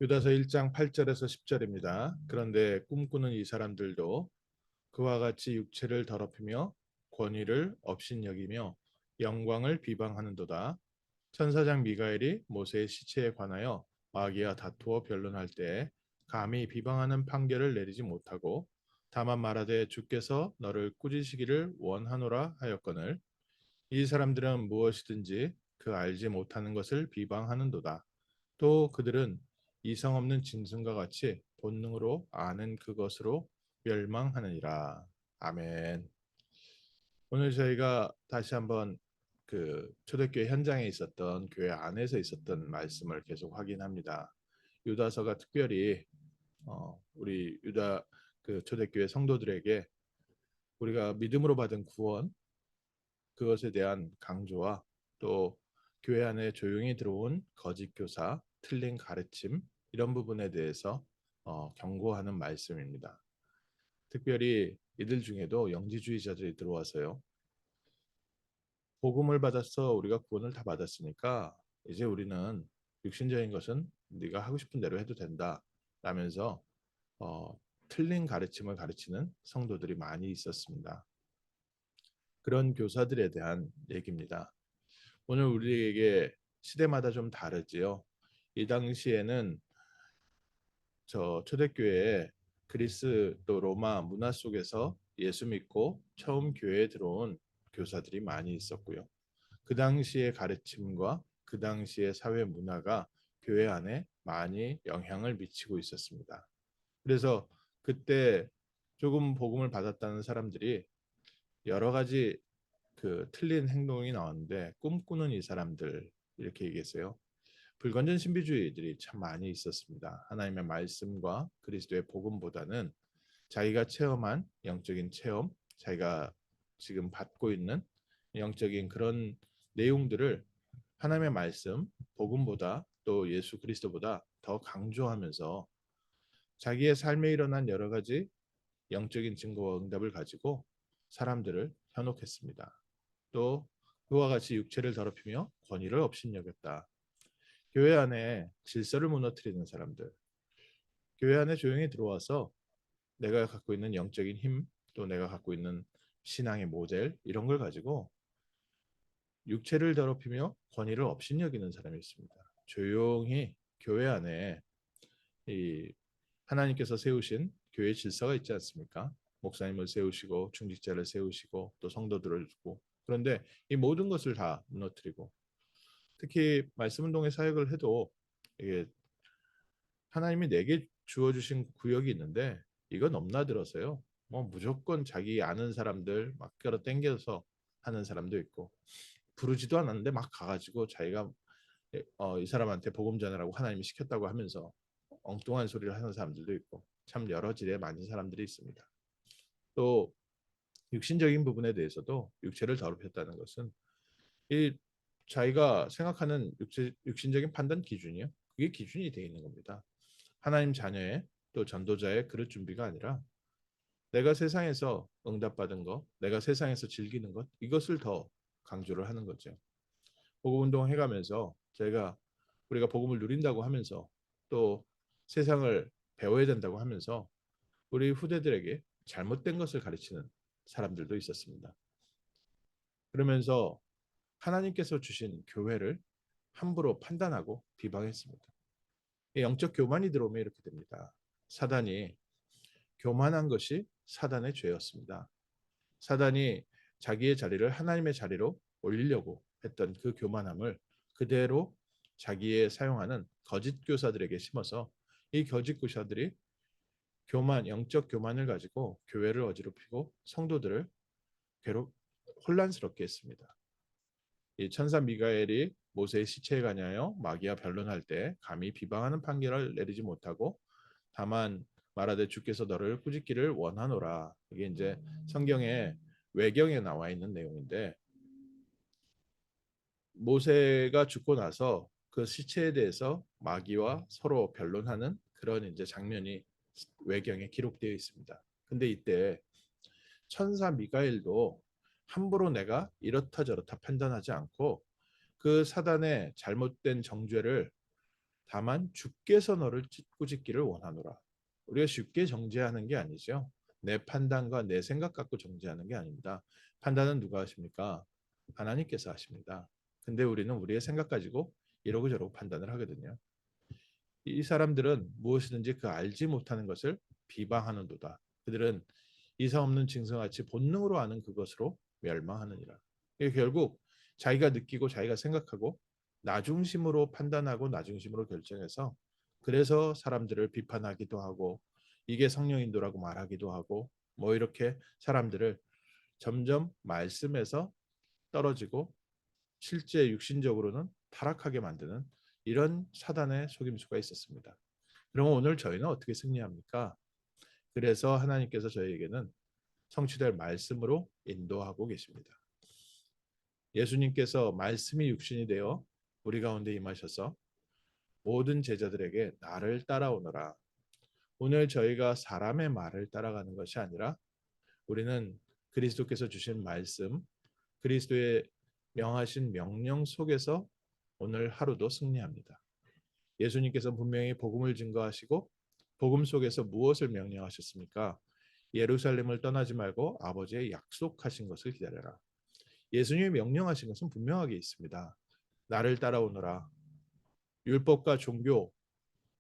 유다서 1장 8절에서 10절입니다. 그런데 꿈꾸는 이 사람들도 그와 같이 육체를 더럽히며 권위를 업신여기며 영광을 비방하는도다. 천사장 미가엘이 모세의 시체에 관하여 마귀와 다투어 변론할 때 감히 비방하는 판결을 내리지 못하고 다만 말하되 주께서 너를 꾸짖으시기를 원하노라 하였거늘 이 사람들은 무엇이든지 그 알지 못하는 것을 비방하는도다. 또 그들은 이성 없는 짐승과 같이 본능으로 아는 그것으로 멸망하느니라. 아멘. 오늘 저희가 다시 한번 그 초대교회 현장에 있었던 교회 안에서 있었던 말씀을 계속 확인합니다. 유다서가 특별히 우리 유다 그 초대교회 성도들에게 우리가 믿음으로 받은 구원 그것에 대한 강조와 또 교회 안에 조용히 들어온 거짓 교사, 틀린 가르침 이런 부분에 대해서 경고하는 말씀입니다. 특별히 이들 중에도 영지주의자들이 들어와서요. 복음을 받아서 우리가 구원을 다 받았으니까 이제 우리는 육신적인 것은 네가 하고 싶은 대로 해도 된다 라면서 틀린 가르침을 가르치는 성도들이 많이 있었습니다. 그런 교사들에 대한 얘기입니다. 오늘 우리에게 시대마다 좀 다르지요. 이 당시에는 저 초대교회에 그리스 또 로마 문화 속에서 예수 믿고 처음 교회에 들어온 교사들이 많이 있었고요. 그 당시의 가르침과 그 당시의 사회 문화가 교회 안에 많이 영향을 미치고 있었습니다. 그래서 그때 조금 복음을 받았다는 사람들이 여러 가지 그 틀린 행동이 나왔는데 꿈꾸는 이 사람들 이렇게 얘기했어요. 불건전 신비주의들이 참 많이 있었습니다. 하나님의 말씀과 그리스도의 복음보다는 자기가 체험한 영적인 체험, 자기가 지금 받고 있는 영적인 그런 내용들을 하나님의 말씀, 복음보다 또 예수 그리스도보다 더 강조하면서 자기의 삶에 일어난 여러 가지 영적인 증거와 응답을 가지고 사람들을 현혹했습니다. 또 그와 같이 육체를 더럽히며 권위를 업신여겼다. 교회 안에 질서를 무너뜨리는 사람들, 교회 안에 조용히 들어와서 내가 갖고 있는 영적인 힘, 또 내가 갖고 있는 신앙의 모델 이런 걸 가지고 육체를 더럽히며 권위를 업신여기는 사람이 있습니다. 조용히 교회 안에 이 하나님께서 세우신 교회 질서가 있지 않습니까? 목사님을 세우시고 중직자를 세우시고 또 성도들을 두고 그런데 이 모든 것을 다 무너뜨리고 특히 말씀 운동의 사역을 해도 이게 하나님이 내게 주어주신 구역이 있는데 이건 넘나들어서요. 뭐 무조건 자기 아는 사람들 막 끌어 당겨서 하는 사람도 있고 부르지도 않았는데 막 가가지고 자기가 이 사람한테 복음 전하라고 하나님이 시켰다고 하면서 엉뚱한 소리를 하는 사람들도 있고 참 여러 지대 많은 사람들이 있습니다. 또 육신적인 부분에 대해서도 육체를 더럽혔다는 것은 이 자기가 생각하는 육신적인 판단 기준이요. 그게 기준이 되어 있는 겁니다. 하나님 자녀의 또 전도자의 그릇 준비가 아니라 내가 세상에서 응답받은 것, 내가 세상에서 즐기는 것 이것을 더 강조를 하는 거죠. 복음 운동 해가면서 저희가 우리가 복음을 누린다고 하면서 또 세상을 배워야 된다고 하면서 우리 후대들에게 잘못된 것을 가르치는 사람들도 있었습니다. 그러면서 하나님께서 주신 교회를 함부로 판단하고 비방했습니다. 영적 교만이 들어오면 이렇게 됩니다. 사단이 교만한 것이 사단의 죄였습니다. 사단이 자기의 자리를 하나님의 자리로 올리려고 했던 그 교만함을 그대로 자기의 사용하는 거짓 교사들에게 심어서 이 거짓 교사들이 교만, 영적 교만을 가지고 교회를 어지럽히고 성도들을 괴롭 혼란스럽게 했습니다. 이 천사 미가엘이 모세의 시체에 관하여 마귀와 변론할 때 감히 비방하는 판결을 내리지 못하고 다만 말하되 주께서 너를 꾸짖기를 원하노라. 이게 이제 성경의 외경에 나와 있는 내용인데 모세가 죽고 나서 그 시체에 대해서 마귀와 서로 변론하는 그런 이제 장면이 외경에 기록되어 있습니다. 근데 이때 천사 미가엘도 함부로 내가 이렇다 저렇다 판단하지 않고 그 사단의 잘못된 정죄를 다만 주께서 너를 꾸짖기를 원하노라. 우리가 쉽게 정죄하는 게 아니죠. 내 판단과 내 생각 갖고 정죄하는 게 아닙니다. 판단은 누가 하십니까? 하나님께서 하십니다. 근데 우리는 우리의 생각 가지고 이러고 저러고 판단을 하거든요. 이 사람들은 무엇이든지 그 알지 못하는 것을 비방하는도다. 그들은 이상 없는 징성같이 본능으로 아는 그것으로 멸망하느니라. 이게 결국 자기가 느끼고 자기가 생각하고 나중심으로 판단하고 나중심으로 결정해서 그래서 사람들을 비판하기도 하고 이게 성령 인도라고 말하기도 하고 뭐 이렇게 사람들을 점점 말씀에서 떨어지고 실제 육신적으로는 타락하게 만드는 이런 사단의 속임수가 있었습니다. 그럼 오늘 저희는 어떻게 승리합니까? 그래서 하나님께서 저희에게는 성취될 말씀으로 인도하고 계십니다. 예수님께서 말씀이 육신이 되어 우리 가운데 임하셔서 모든 제자들에게 나를 따라오너라. 오늘 저희가 사람의 말을 따라가는 것이 아니라 우리는 그리스도께서 주신 말씀, 그리스도의 명하신 명령 속에서 오늘 하루도 승리합니다. 예수님께서 분명히 복음을 증거하시고 복음 속에서 무엇을 명령하셨습니까? 예루살렘을 떠나지 말고 아버지의 약속하신 것을 기다려라. 예수님이 명령하신 것은 분명하게 있습니다. 나를 따라오너라. 율법과 종교,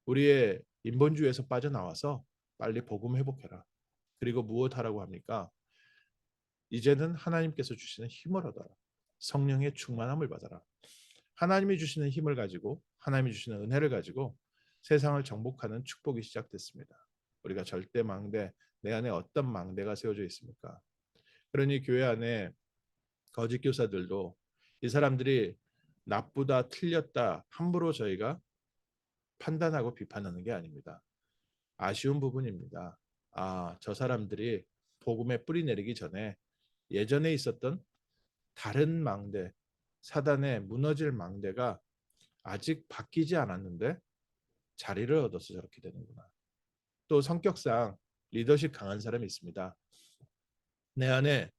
우리의 인본주의에서 빠져나와서 빨리 복음 회복해라. 그리고 무엇하라고 합니까? 이제는 하나님께서 주시는 힘을 얻어라. 성령의 충만함을 받아라. 하나님이 주시는 힘을 가지고 하나님이 주시는 은혜를 가지고 세상을 정복하는 축복이 시작됐습니다. 우리가 절대 망대, 내 안에 어떤 망대가 세워져 있습니까? 그러니 교회 안에 거짓 교사들도 이 사람들이 나쁘다, 틀렸다 함부로 저희가 판단하고 비판하는 게 아닙니다. 아쉬운 부분입니다. 저 사람들이 복음에 뿌리 내리기 전에 예전에 있었던 다른 망대, 사단의 무너질 망대가 아직 바뀌지 않았는데 자리를 얻어서 저렇게 되는구나. 또 성격상 리더십 강한 사람이 있습니다. 내 안에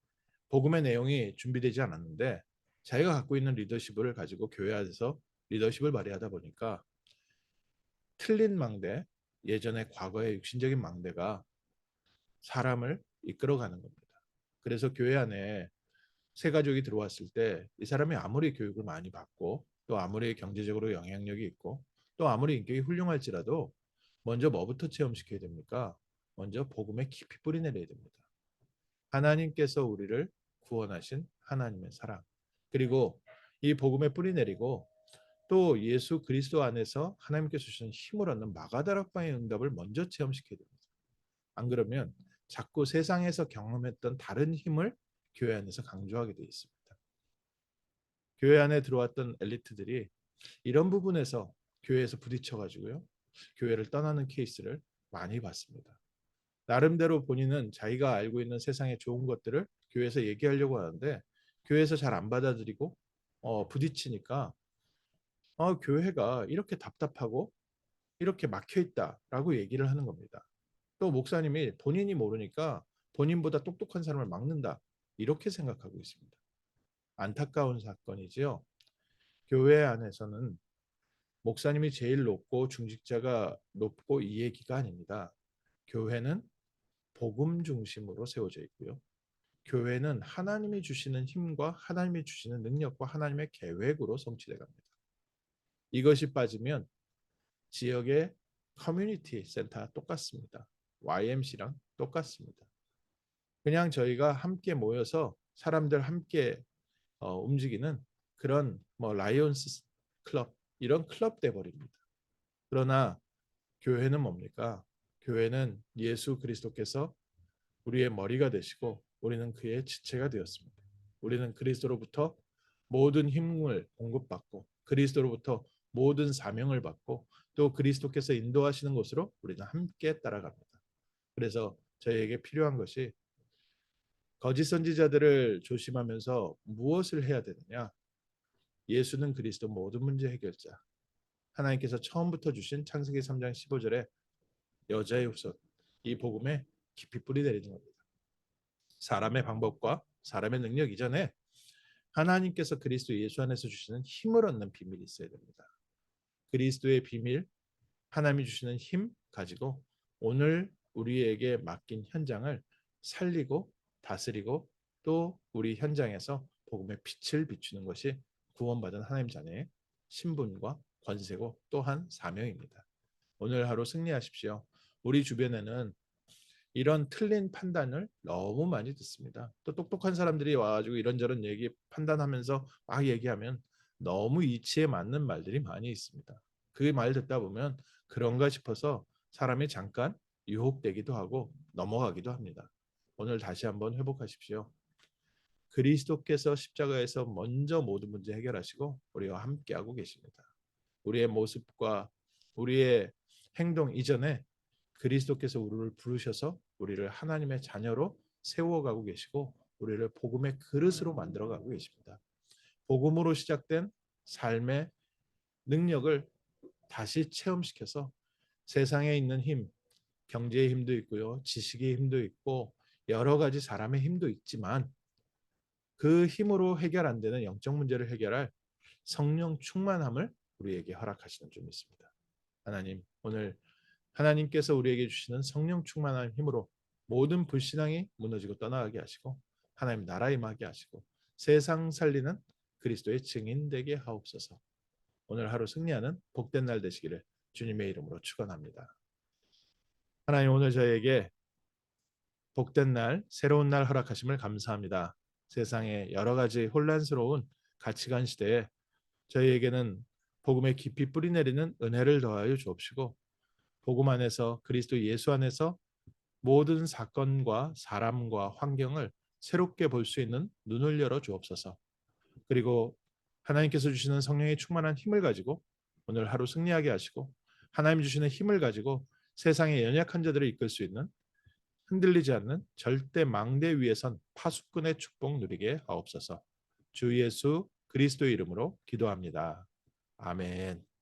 복음의 내용이 준비되지 않았는데 자기가 갖고 있는 리더십을 가지고 교회 안에서 리더십을 발휘하다 보니까 틀린 망대, 예전의 과거의 육신적인 망대가 사람을 이끌어가는 겁니다. 그래서 교회 안에 새 가족이 들어왔을 때 이 사람이 아무리 교육을 많이 받고 또 아무리 경제적으로 영향력이 있고 또 아무리 인격이 훌륭할지라도 먼저 뭐부터 체험시켜야 됩니까? 먼저 복음에 깊이 뿌리 내려야 됩니다. 하나님께서 우리를 구원하신 하나님의 사랑 그리고 이 복음에 뿌리 내리고 또 예수 그리스도 안에서 하나님께서 주시는 힘을 얻는 마가다락방의 응답을 먼저 체험시켜야 됩니다. 안 그러면 자꾸 세상에서 경험했던 다른 힘을 교회 안에서 강조하게 되어 있습니다. 교회 안에 들어왔던 엘리트들이 이런 부분에서 교회에서 부딪혀가지고요. 교회를 떠나는 케이스를 많이 봤습니다. 나름대로 본인은 자기가 알고 있는 세상의 좋은 것들을 교회에서 얘기하려고 하는데 교회에서 잘 안 받아들이고 부딪히니까 교회가 이렇게 답답하고 이렇게 막혀 있다라고 얘기를 하는 겁니다. 또 목사님이 본인이 모르니까 본인보다 똑똑한 사람을 막는다 이렇게 생각하고 있습니다. 안타까운 사건이지요. 교회 안에서는 목사님이 제일 높고 중직자가 높고 이 얘기가 아닙니다. 교회는 복음 중심으로 세워져 있고요. 교회는 하나님이 주시는 힘과 하나님이 주시는 능력과 하나님의 계획으로 성취돼 갑니다. 이것이 빠지면 지역의 커뮤니티 센터와 똑같습니다. YMC랑 똑같습니다. 그냥 저희가 함께 모여서 사람들 함께 움직이는 그런 뭐 라이온스 클럽 이런 클럽 돼 버립니다. 그러나 교회는 뭡니까? 교회는 예수 그리스도께서 우리의 머리가 되시고 우리는 그의 지체가 되었습니다. 우리는 그리스도로부터 모든 힘을 공급받고 그리스도로부터 모든 사명을 받고 또 그리스도께서 인도하시는 곳으로 우리는 함께 따라갑니다. 그래서 저희에게 필요한 것이 거짓 선지자들을 조심하면서 무엇을 해야 되느냐? 예수는 그리스도 모든 문제 해결자. 하나님께서 처음부터 주신 창세기 3장 15절에 여자의 후손 이 복음에 깊이 뿌리 내리는 겁니다. 사람의 방법과 사람의 능력 이전에 하나님께서 그리스도 예수 안에서 주시는 힘을 얻는 비밀이 있어야 됩니다. 그리스도의 비밀, 하나님이 주시는 힘 가지고 오늘 우리에게 맡긴 현장을 살리고 다스리고 또 우리 현장에서 복음의 빛을 비추는 것이 구원받은 하나님 자녀의 신분과 권세고 또한 사명입니다. 오늘 하루 승리하십시오. 우리 주변에는 이런 틀린 판단을 너무 많이 듣습니다. 또 똑똑한 사람들이 와가지고 이런저런 얘기 판단하면서 막 얘기하면 너무 이치에 맞는 말들이 많이 있습니다. 그 말 듣다 보면 그런가 싶어서 사람이 잠깐 유혹되기도 하고 넘어가기도 합니다. 오늘 다시 한번 회복하십시오. 그리스도께서 십자가에서 먼저 모든 문제 해결하시고 우리와 함께하고 계십니다. 우리의 모습과 우리의 행동 이전에 그리스도께서 우리를 부르셔서 우리를 하나님의 자녀로 세워가고 계시고 우리를 복음의 그릇으로 만들어가고 계십니다. 복음으로 시작된 삶의 능력을 다시 체험시켜서 세상에 있는 힘, 경제의 힘도 있고요, 지식의 힘도 있고 여러 가지 사람의 힘도 있지만 그 힘으로 해결 안 되는 영적 문제를 해결할 성령 충만함을 우리에게 허락하시는 줄 믿습니다. 하나님, 오늘 하나님께서 우리에게 주시는 성령 충만한 힘으로 모든 불신앙이 무너지고 떠나가게 하시고 하나님 나라 임하게 하시고 세상 살리는 그리스도의 증인 되게 하옵소서. 오늘 하루 승리하는 복된 날 되시기를 주님의 이름으로 축원합니다. 하나님 오늘 저에게 복된 날, 새로운 날 허락하심을 감사합니다. 세상에 여러 가지 혼란스러운 가치관 시대에 저희에게는 복음의 깊이 뿌리내리는 은혜를 더하여 주옵시고 복음 안에서 그리스도 예수 안에서 모든 사건과 사람과 환경을 새롭게 볼 수 있는 눈을 열어 주옵소서. 그리고 하나님께서 주시는 성령의 충만한 힘을 가지고 오늘 하루 승리하게 하시고 하나님 주시는 힘을 가지고 세상의 연약한 자들을 이끌 수 있는 흔들리지 않는 절대 망대 위에선 파수꾼의 축복 누리게 하옵소서. 주 예수 그리스도의 이름으로 기도합니다. 아멘.